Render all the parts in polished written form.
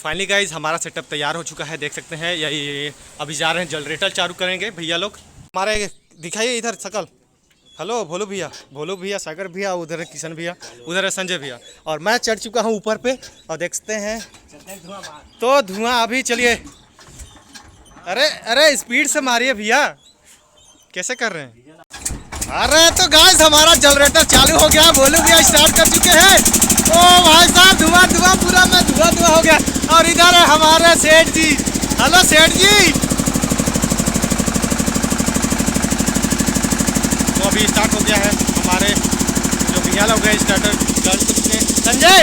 Finally guys हमारा setup तैयार हो चुका है, देख सकते हैं। ये अभी जा रहे हैं, जनरेटर चालू करेंगे भैया लोग हमारे। दिखाइए इधर शकल। हेलो भोलू भैया, सागर भैया, उधर है किशन भैया, उधर है संजय भैया, और मैं चढ़ चुका हूँ ऊपर पे और देखते हैं तो धुआं अभी। चलिए, अरे स्पीड से मारिए भैया, कैसे कर रहे हैं? अरे तो गाइस हमारा जनरेटर चालू हो गया, भोलू भैया स्टार्ट कर चुके हैं। ओ भाई साहब, धुआं पूरा में धुआं हो गया। और इधर है हमारे सेठ जी। हेलो सेठ जी। तो अभी स्टार्ट हो गया है, हमारे जो भैया लोग हैं स्टार्टर कर चुके हैं। संजय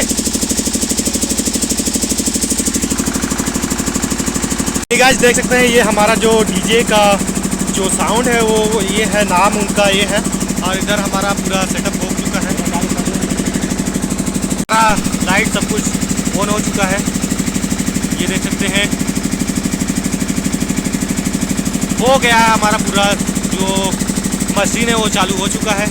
गाइस देख सकते हैं, ये हमारा जो डीजे का जो साउंड है वो ये है, नाम उनका ये है। और इधर हमारा पूरा सेटअप हो चुका है, लाइट सब कुछ ऑन हो चुका है, ये देख सकते हैं। हो गया है हमारा पूरा जो मशीन है वो चालू हो चुका है।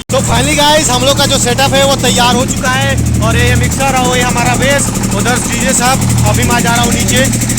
तो फाइनली गाइस हम लोग का जो सेटअप है वो तैयार हो चुका है। और ये मिक्सर है, वो ये हमारा बेस, उधर डीजे साहब। अभी मैं जा रहा हूँ नीचे।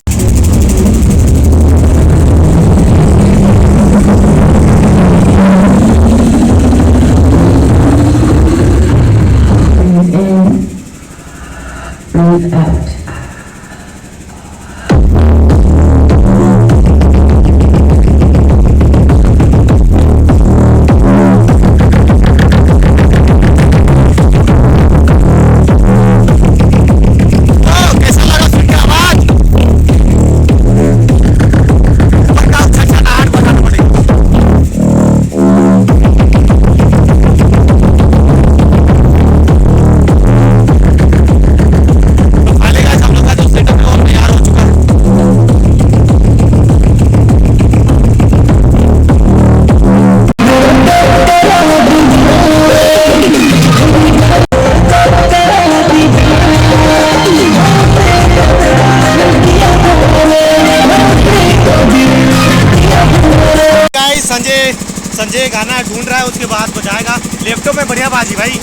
संजय गाना ढूंढ रहा है, उसके बाद बजाएगा। लैपटॉप में बढ़िया बाजी भाई,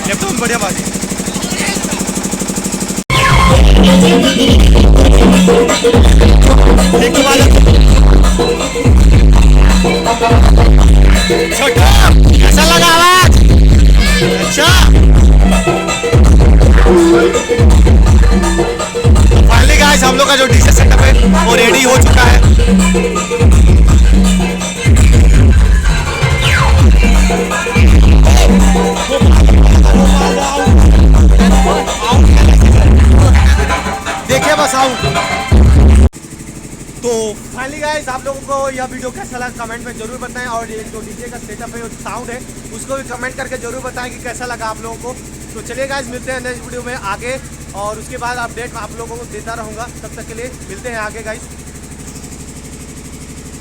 लैपटॉप में बढ़िया बाजी। छोटा कैसा लगा आवाज? अच्छा, फाइनली गाइस हम लोग का जो डीजे सेटअप है वो रेडी हो चुका है। देखिए बस आऊं। तो फाइनली गाइस आप लोगों को यह वीडियो कैसा लगा कमेंट में जरूर बताएं। और ये जो डीजे का सेटअप है, जो साउंड है, उसको भी कमेंट करके जरूर बताएं कि कैसा लगा आप लोगों को। तो चलिए गाइस, मिलते हैं नेक्स्ट वीडियो में आगे, और उसके बाद अपडेट आप लोगों को देता रहूँगा। तब तक के लिए मिलते हैं आगे गाइस।